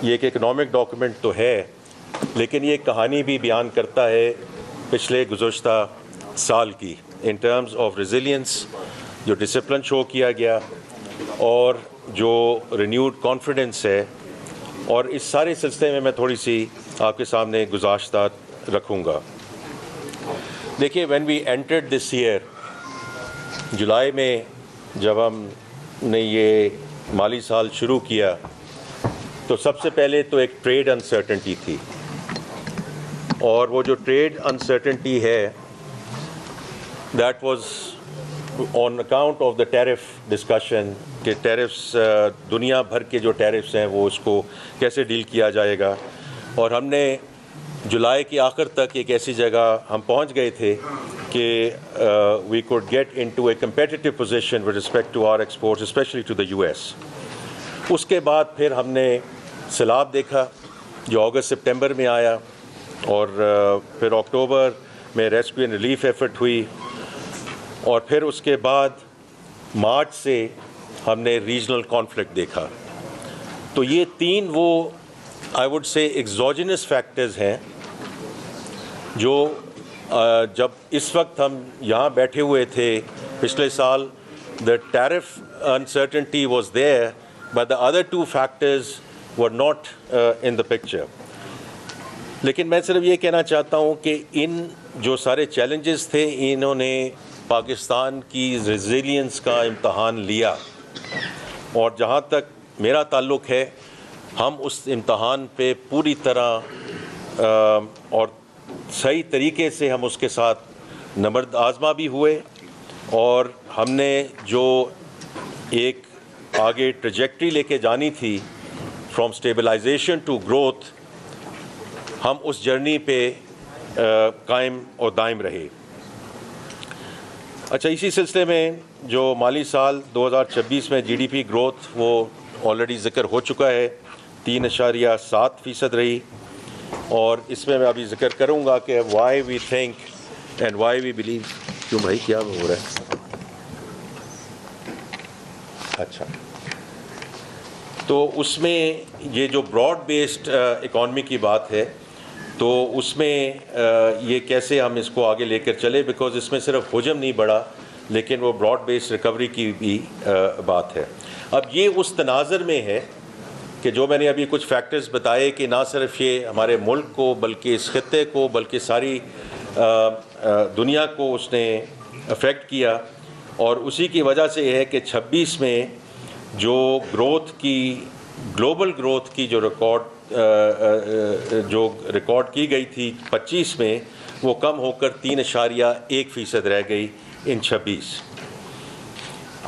یہ ایک economic document تو ہے، لیکن یہ کہانی بھی بیان کرتا ہے پچھلے گزشتہ سال کی ان ٹرمز آف ریزیلینس، جو ڈسپلن شو کیا گیا اور جو رینیوڈ کانفیڈنس ہے. اور اس سارے سلسلے میں میں تھوڑی سی آپ کے سامنے گزاشتات رکھوں گا. دیکھیے، when we entered this year, جولائی میں جب ہم نے یہ مالی سال شروع کیا تو سب سے پہلے تو ایک ٹریڈ انسرٹنٹی تھی، اور وہ جو ٹریڈ انسرٹنٹی ہے that was on account of the tariff discussion کہ ٹیرفس، دنیا بھر کے جو ٹیرفس ہیں وہ اس کو کیسے ڈیل کیا جائے گا. اور ہم نے جولائی کے آخر تک ایک ایسی جگہ ہم پہنچ گئے تھے کہ we could get into a competitive position with respect to our exports especially to the U S. اس کے بعد پھر ہم نے سیلاب دیکھا جو اگست سپٹمبر میں آیا، اور پھر اکتوبر میں ریسکیو اینڈ ریلیف ایفرٹ ہوئی، اور پھر اس کے بعد مارچ سے ہم نے ریجنل کانفلکٹ دیکھا. تو یہ تین وہ I would say exogenous factors ہیں جو جب اس وقت ہم یہاں بیٹھے ہوئے تھے پچھلے سال، the tariff uncertainty was there, but the other two factors were not in the picture. لیکن میں صرف یہ کہنا چاہتا ہوں کہ ان جو سارے چیلنجز تھے، انہوں نے پاکستان کی ریزیلینس کا امتحان لیا، اور جہاں تک میرا تعلق ہے ہم اس امتحان پہ پوری طرح اور صحیح طریقے سے ہم اس کے ساتھ نبرد آزما بھی ہوئے، اور ہم نے جو ایک آگے ٹریجیکٹری لے کے جانی تھی فرام اسٹیبلائزیشن ٹو گروتھ، ہم اس جرنی پہ قائم اور دائم رہے. اچھا، اسی سلسلے میں جو مالی سال 2026 میں جی ڈی پی گروتھ وہ آلریڈی ذکر ہو چکا ہے، 3.7% رہی، اور اس میں ابھی ذکر کروں گا کہ why we think and why we believe. کیوں بھائی، کیا ہو رہا ہے؟ اچھا، تو اس میں یہ جو براڈ بیسڈ اکانومی کی بات ہے، تو اس میں یہ کیسے ہم اس کو آگے لے کر چلے، بیکاز اس میں صرف حجم نہیں بڑھا لیکن وہ براڈ بیسڈ ریکوری کی بھی بات ہے. اب یہ اس تناظر میں ہے کہ جو میں نے ابھی کچھ فیکٹرز بتائے کہ نہ صرف یہ ہمارے ملک کو بلکہ اس خطے کو بلکہ ساری دنیا کو اس نے افیکٹ کیا، اور اسی کی وجہ سے یہ ہے کہ 26 میں جو گروتھ کی گلوبل گروتھ کی جو ریکارڈ کی گئی تھی 25 میں، وہ کم ہو کر 3.1% رہ گئی ان 26.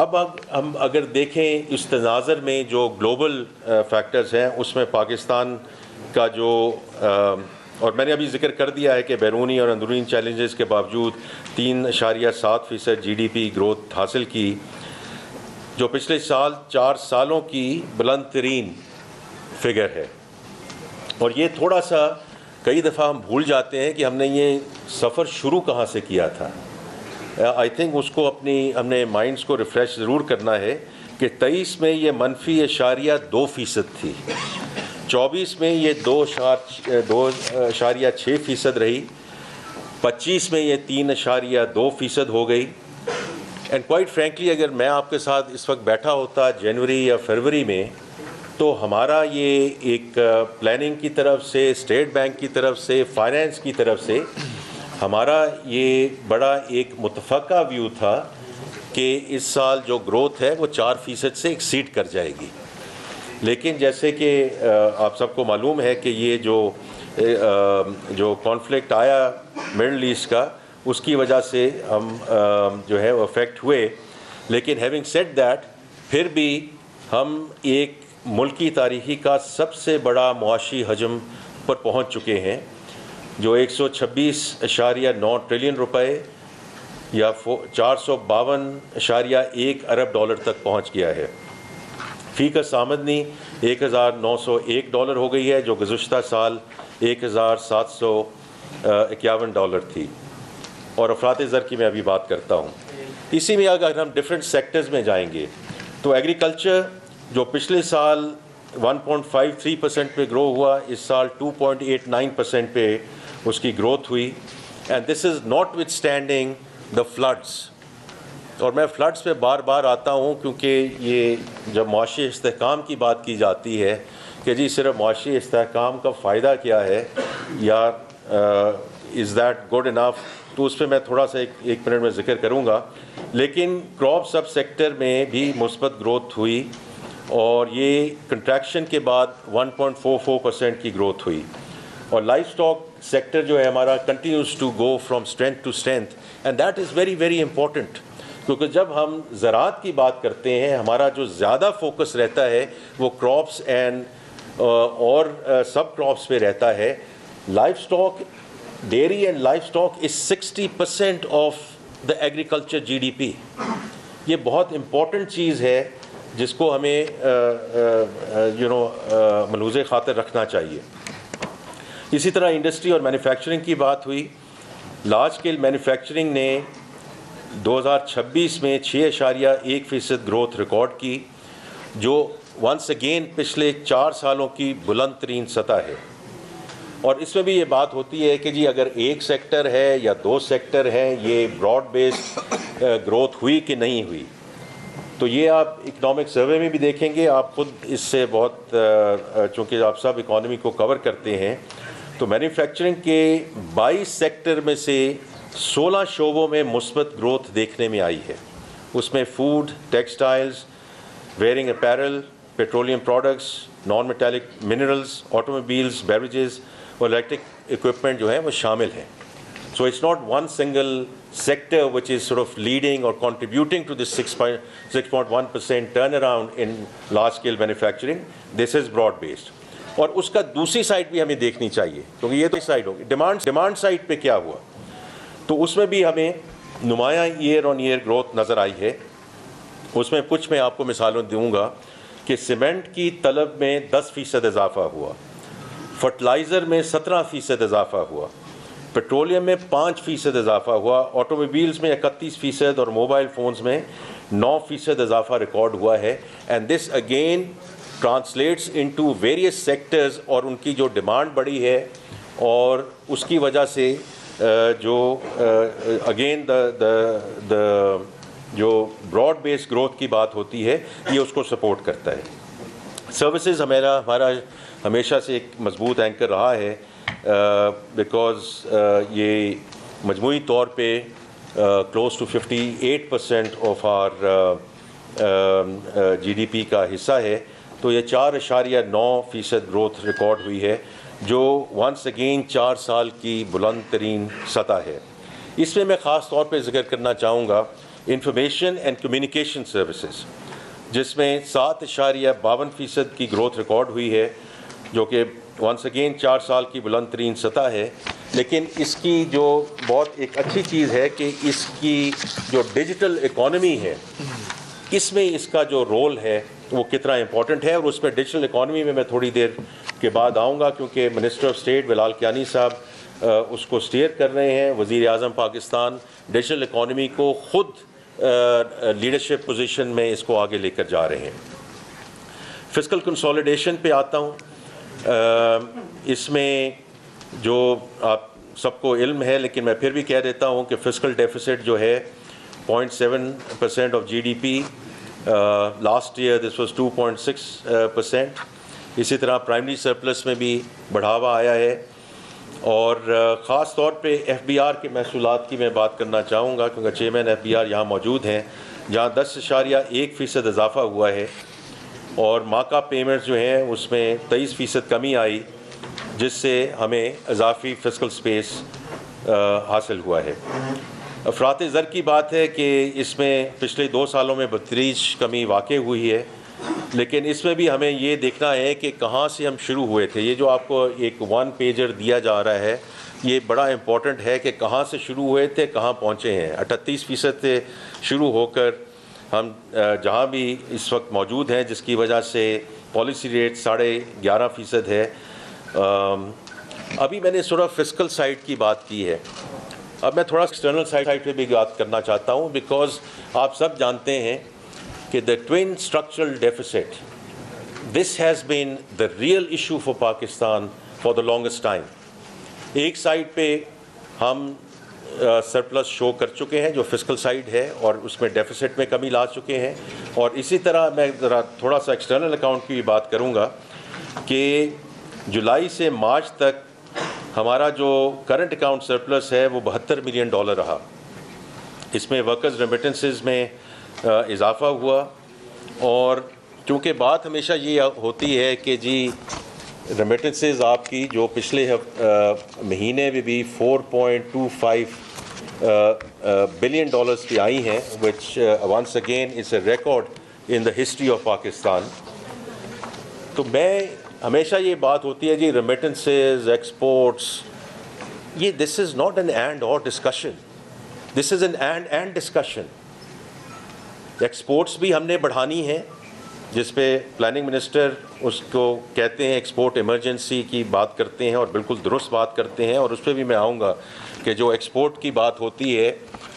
اب ہم اگر دیکھیں اس تناظر میں جو گلوبل فیکٹرز ہیں، اس میں پاکستان کا جو اور میں نے ابھی ذکر کر دیا ہے کہ بیرونی اور اندرونی چیلنجز کے باوجود 3.7% جی ڈی پی گروتھ حاصل کی، جو پچھلے سال 4 سالوں کی بلند ترین فگر ہے. اور یہ تھوڑا سا کئی دفعہ ہم بھول جاتے ہیں کہ ہم نے یہ سفر شروع کہاں سے کیا تھا. آئی تھنک اس کو ہم نے مائنڈس کو ریفریش ضرور کرنا ہے کہ 23 میں یہ -2.2% تھی، 24 میں یہ 2.6% رہی، 25 میں یہ 3.2% ہو گئی. اینڈ کوائٹ فرینکلی اگر میں آپ کے ساتھ اس وقت بیٹھا ہوتا جنوری یا فروری میں، تو ہمارا یہ ایک پلاننگ کی طرف سے، اسٹیٹ بینک کی طرف سے، فائنینس کی طرف سے ہمارا یہ بڑا ایک متفقہ ویو تھا کہ اس سال جو گروتھ ہے وہ 4% سے ایکسیڈ کر جائے گی. لیکن جیسے کہ آپ سب کو معلوم ہے کہ یہ جو کانفلکٹ آیا مڈل ایسٹ کا، اس کی وجہ سے ہم جو ہے وہ افیکٹ ہوئے. لیکن ہیونگ سیڈ دیٹ، پھر بھی ہم ایک ملکی تاریخی کا سب سے بڑا معاشی حجم پر پہنچ چکے ہیں، جو 126.9 ٹریلین روپے یا 452.1 ارب ڈالر تک پہنچ گیا ہے. فی کس آمدنی $1,901 ہو گئی ہے، جو گزشتہ سال $1,751 تھی. اور افراط زر کی میں ابھی بات کرتا ہوں. اسی میں اگر ہم ڈفرینٹ سیکٹرز میں جائیں گے تو ایگریکلچر جو پچھلے سال 1.53% پہ گرو ہوا, اس سال 2.89% پہ اس کی گروتھ ہوئی. And this is not with standing the floods. اور میں فلڈس پہ بار بار آتا ہوں کیونکہ یہ جب معاشی استحکام کی بات کی جاتی ہے کہ جی صرف معاشی استحکام کا فائدہ کیا ہے یا از دیٹ گڈ انف, تو اس پہ میں تھوڑا سا ایک منٹ میں ذکر کروں گا. لیکن کراپ سب سیکٹر میں بھی مثبت گروتھ ہوئی اور یہ کنٹریکشن کے بعد 1.44% کی گروتھ ہوئی. اور لائف اسٹاک سیکٹر جو ہے ہمارا continues to go from strength to strength, and that is very very important. کیونکہ جب ہم زراعت کی بات کرتے ہیں ہمارا جو زیادہ فوکس رہتا ہے وہ کراپس اینڈ اور سب کراپس پہ رہتا ہے. Life stock, dairy and life stock is 60% of the agriculture GDP. یہ بہت امپورٹنٹ چیز ہے جس کو ہمیں ملحوظ خاطر رکھنا چاہیے. اسی طرح انڈسٹری اور مینوفیکچرنگ کی بات ہوئی. لارج اسکیل مینوفیکچرنگ نے 2026 میں 6.1% گروتھ ریکارڈ کی, جو ونس اگین پچھلے 4 سالوں کی بلند ترین سطح ہے. اور اس میں بھی یہ بات ہوتی ہے کہ جی اگر ایک سیکٹر ہے یا 2 سیکٹر ہیں, یہ براڈ بیسڈ گروتھ ہوئی کہ نہیں ہوئی. تو یہ آپ اکنامک سروے میں بھی دیکھیں گے, آپ خود اس سے بہت چونکہ آپ سب اکانومی کو کور کرتے ہیں, تو مینوفیکچرنگ کے 22 سیکٹر میں سے 16 شعبوں میں مثبت گروتھ دیکھنے میں آئی ہے. اس میں food, textiles, wearing apparel, petroleum products, non metallic minerals, automobiles, beverages اور الیکٹرک اکوپمنٹ جو ہیں وہ شامل ہیں. So it's not one single sector which is sort of leading or contributing to this 6.1% turnaround in large scale manufacturing. This is broad based. اور اس کا دوسری side بھی ہمیں دیکھنی چاہیے کیونکہ یہ تو سائڈ ہوگی. ڈیمانڈ سائڈ پہ کیا ہوا, تو اس میں بھی ہمیں نمایاں ایئر آن ایئر گروتھ نظر آئی ہے. اس میں کچھ میں آپ کو مثالوں دوں گا کہ سیمنٹ کی طلب میں 10% اضافہ ہوا, فرٹیلائزر میں 17% اضافہ ہوا, پیٹرولیم میں 5% اضافہ ہوا, آٹوموبائلز میں 31% اور موبائل فونز میں 9% اضافہ ریکارڈ ہوا ہے. And this again translates into various sectors, اور ان کی جو ڈیمانڈ بڑھی ہے اور اس کی وجہ سے جو اگین جو براڈ بیس گروتھ کی بات ہوتی ہے یہ اس کو سپورٹ کرتا ہے. سروسز ہمارا ہمیشہ سے ایک مضبوط اینکر رہا ہے بیکاز یہ مجموعی طور پہ close to 58% of our GDP کا حصہ ہے. تو یہ 4.9% گروتھ ریکارڈ ہوئی ہے, جو ونس اگین 4 سال کی بلند ترین سطح ہے. اس میں خاص طور پہ ذکر کرنا چاہوں گا انفارمیشن اینڈ کمیونیکیشن سروسز, جس میں 7.52% کی گروتھ ریکارڈ ہوئی ہے, جو کہ ونس اگین 4 سال کی بلند ترین سطح ہے. لیکن اس کی جو بہت ایک اچھی چیز ہے کہ اس کی جو ڈیجیٹل اکانومی ہے اس میں اس کا جو رول ہے وہ کتنا امپورٹنٹ ہے, اور اس پہ ڈیجیٹل اکانومی میں تھوڑی دیر کے بعد آؤں گا کیونکہ منسٹر آف اسٹیٹ بلال کیانی صاحب اس کو اسٹیئر کر رہے ہیں. وزیر اعظم پاکستان ڈیجیٹل اکانومی کو خود لیڈرشپ پوزیشن میں اس کو آگے لے کر جا رہے ہیں. فسکل کنسولیڈیشن پہ آتا ہوں. اس میں جو آپ سب کو علم ہے لیکن میں پھر بھی کہہ دیتا ہوں کہ فسکل ڈیفیسٹ جو ہے 0.7% of GDP, last year this was 2.6%. اسی طرح پرائمری سرپلس میں بھی بڑھاوا آیا ہے, اور خاص طور پہ FBR کے محصولات کی میں بات کرنا چاہوں گا کیونکہ چیئرمین FBR یہاں موجود ہیں, جہاں 10.1% اضافہ ہوا ہے, اور ماکا پیمنٹس جو ہیں اس میں 23% کمی آئی, جس سے ہمیں اضافی فسکل سپیس حاصل ہوا ہے. افراط زر کی بات ہے کہ اس میں پچھلے 2 سالوں میں بتدریج کمی واقع ہوئی ہے, لیکن اس میں بھی ہمیں یہ دیکھنا ہے کہ کہاں سے ہم شروع ہوئے تھے. یہ جو آپ کو ایک 1 پیجر دیا جا رہا ہے یہ بڑا امپورٹنٹ ہے کہ کہاں سے شروع ہوئے تھے, کہاں پہنچے ہیں. 38% سے شروع ہو کر ہم جہاں بھی اس وقت موجود ہیں, جس کی وجہ سے پالیسی ریٹ 11.5% ہے. ابھی میں نے فسکل سائڈ کی بات کی ہے, اب میں تھوڑا ایکسٹرنل سائڈ پہ بھی بات کرنا چاہتا ہوں, بیکاز آپ سب جانتے ہیں کہ the twin structural deficit this has been the real issue for Pakistan for the longest time. ایک سائڈ پہ ہم سرپلس شو کر چکے ہیں جو فسکل سائڈ ہے اور اس میں ڈیفیسٹ میں کمی لا چکے ہیں, اور اسی طرح میں ذرا تھوڑا سا ایکسٹرنل اکاؤنٹ کی بھی بات کروں گا کہ جولائی سے مارچ تک ہمارا جو کرنٹ اکاؤنٹ سرپلس ہے وہ $72 ملین رہا. اس میں ورکرز ریمیٹنسز میں اضافہ ہوا, اور کیونکہ بات ہمیشہ یہ ہوتی ہے کہ جی ریمیٹنسز آپ کی جو پچھلے مہینے میں بھی $4.25 بلین پہ آئی ہیں, which once again is a record in the history of Pakistan. تو میں ہمیشہ یہ بات ہوتی ہے جی ریمیٹنسز, ایکسپورٹس, یہ دس از ناٹ این اینڈ اور discussion, this is an and discussion. Exports بھی ہم نے بڑھانی ہے, جس پہ پلاننگ منسٹر اس کو کہتے ہیں ایکسپورٹ ایمرجنسی کی بات کرتے ہیں, اور بالکل درست بات کرتے ہیں, اور اس پہ بھی میں آؤں گا کہ جو ایکسپورٹ کی بات ہوتی ہے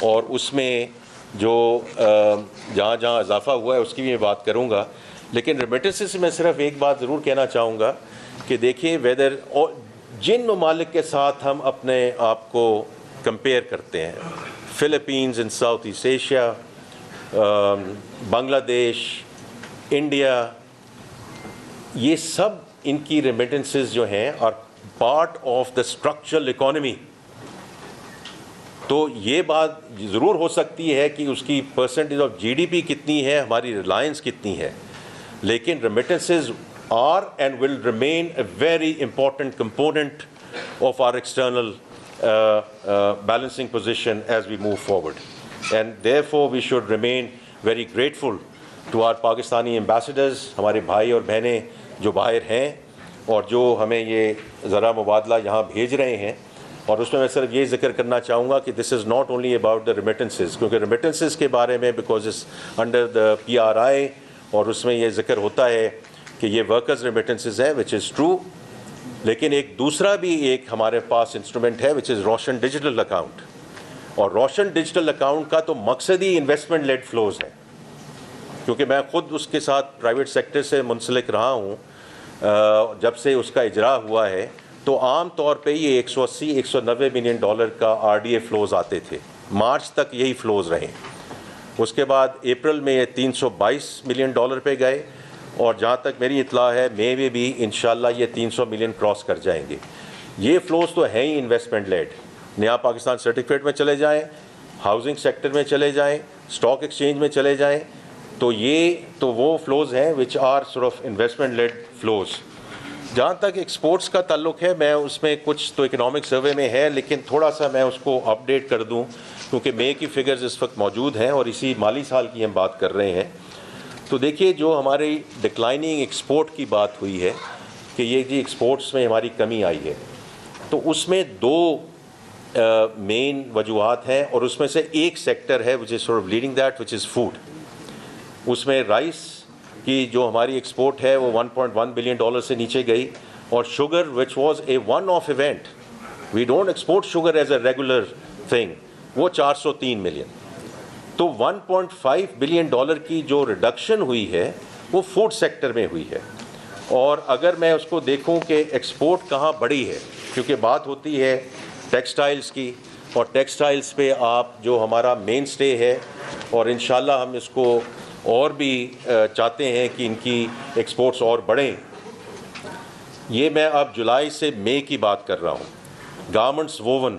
اور اس میں جو جہاں جہاں اضافہ ہوا ہے اس کی بھی میں بات کروں گا. لیکن ریمیٹنسز سے میں صرف ایک بات ضرور کہنا چاہوں گا کہ دیکھیے ویدر جن ممالک کے ساتھ ہم اپنے آپ کو کمپیئر کرتے ہیں, فلپینز ان ساؤتھ ایسٹ ایشیا, بنگلہ دیش, انڈیا, یہ سب ان کی ریمیٹنسز جو ہیں اور part of the structural economy. تو یہ بات ضرور ہو سکتی ہے کہ اس کی percentage of G D P کتنی ہے, ہماری ریلائنس کتنی ہے, لیکن remittances are and will remain a very important component of our external balancing position as we move forward. And therefore we should remain very grateful to our Pakistani ambassadors, ہمارے بھائی اور بہنیں جو باہر ہیں اور جو ہمیں یہ ذرا مبادلہ یہاں بھیج رہے ہیں. اور اس میں صرف یہ ذکر کرنا چاہوں گا کہ this is not only about the remittances, کیونکہ ریمیٹنسز کے بارے میں because is under the PRI اور اس میں یہ ذکر ہوتا ہے کہ یہ ورکرز ریمیٹنسز ہے, وچ از ٹرو. لیکن ایک دوسرا بھی ایک ہمارے پاس انسٹرومنٹ ہے وچ از روشن ڈیجیٹل اکاؤنٹ, اور روشن ڈیجیٹل اکاؤنٹ کا تو مقصد ہی انویسٹمنٹ لیڈ فلوز ہے, کیونکہ میں خود اس کے ساتھ پرائیویٹ سیکٹر سے منسلک رہا ہوں. جب سے اس کا اجرا ہوا ہے تو عام طور پہ یہ $180-190 ملین کا RDA فلوز آتے تھے, مارچ تک یہی فلوز رہے. اس کے بعد اپریل میں یہ $322 ملین پہ گئے, اور جہاں تک میری اطلاع ہے مئی میں بھی انشاءاللہ یہ 300 ملین کراس کر جائیں گے. یہ فلوز تو ہیں ہی انویسٹمنٹ لیڈ. نیا پاکستان سرٹیفکیٹ میں چلے جائیں, ہاؤسنگ سیکٹر میں چلے جائیں, اسٹاک ایکسچینج میں چلے جائیں, تو یہ تو وہ فلوز ہیں which are sort of investment led flows. جہاں تک ایکسپورٹس کا تعلق ہے, میں اس میں کچھ تو اکنامک سروے میں ہے, لیکن تھوڑا سا میں اس کو اپ ڈیٹ کر دوں کیونکہ مئی کی فگرز اس وقت موجود ہیں اور اسی مالی سال کی ہم بات کر رہے ہیں. تو دیکھیے جو ہماری ڈکلائننگ ایکسپورٹ کی بات ہوئی ہے کہ یہ جی ایکسپورٹس میں ہماری کمی آئی ہے, تو اس میں دو مین وجوہات ہیں, اور اس میں سے ایک سیکٹر ہے which is sort of leading that which is food. اس میں رائس کی جو ہماری ایکسپورٹ ہے وہ $1.1 بلین سے نیچے گئی, اور sugar which was a one off event, we don't export sugar as a regular thing, وہ $403 ملین. تو $1.5 بلین کی جو ریڈکشن ہوئی ہے وہ فوڈ سیکٹر میں ہوئی ہے. اور اگر میں اس کو دیکھوں کہ ایکسپورٹ کہاں بڑھی ہے, کیونکہ بات ہوتی ہے ٹیکسٹائلز کی, اور ٹیکسٹائلز پہ آپ جو ہمارا مین سٹے ہے, اور انشاءاللہ ہم اس کو اور بھی چاہتے ہیں کہ ان کی ایکسپورٹس اور بڑھیں. یہ میں اب جولائی سے مئی کی بات کر رہا ہوں. گارمنٹس ووون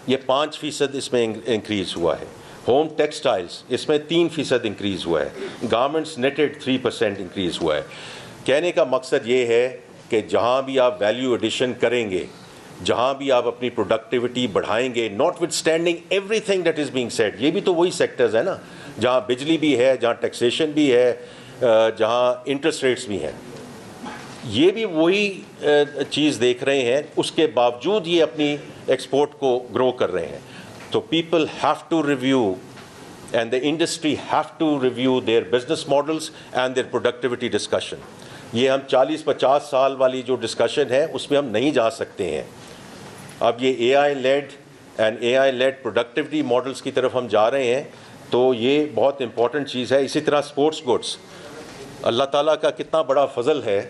یہ 5% اس میں انکریز ہوا ہے. ہوم ٹیکسٹائلز اس میں 3% انکریز ہوا ہے. گارمنٹس نیٹڈ 3% انکریز ہوا ہے. کہنے کا مقصد یہ ہے کہ جہاں بھی آپ ویلیو ایڈیشن کریں گے, جہاں بھی آپ اپنی پروڈکٹیوٹی بڑھائیں گے, not with standing every thing that is being said, یہ بھی تو وہی سیکٹرز ہیں نا جہاں بجلی بھی ہے, جہاں ٹیکسیشن بھی ہے, جہاں انٹرسٹ ریٹس بھی ہیں, یہ بھی وہی چیز دیکھ رہے ہیں. اس کے باوجود یہ اپنی ایکسپورٹ کو گرو کر رہے ہیں. تو people have to review and the industry have to review their business models and their productivity discussion. یہ ہم 40-50 سال والی جو ڈسکشن ہے اس میں ہم نہیں جا سکتے ہیں. اب یہ AI لیڈ پروڈکٹیوٹی ماڈلس کی طرف ہم جا رہے ہیں, تو یہ بہت امپورٹنٹ چیز ہے. اسی طرح اسپورٹس گڈس, اللہ تعالیٰ کا کتنا بڑا فضل ہے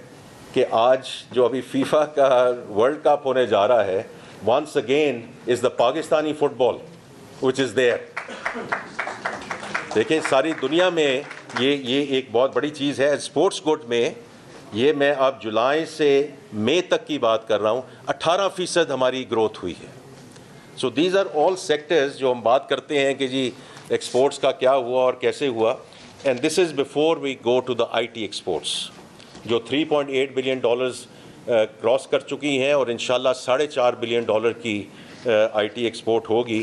کہ آج جو ابھی فیفا کا ورلڈ کپ ہونے جا رہا ہے, once again is the Pakistani football which is there. دیکھیں ساری دنیا میں یہ ایک بہت بڑی چیز ہے. اسپورٹس کوٹ میں یہ میں اب جولائی سے مئی تک کی بات کر رہا ہوں, 18% ہماری گروتھ ہوئی ہے. So these are all sectors جو ہم بات کرتے ہیں کہ جی ایکسپورٹس کا کیا ہوا اور کیسے ہوا. And this is before we go to the I T exports جو $3.8 بلین کراس کر چکی ہیں, اور انشاءاللہ $4.5 بلین کی آئی ٹی ایکسپورٹ ہوگی.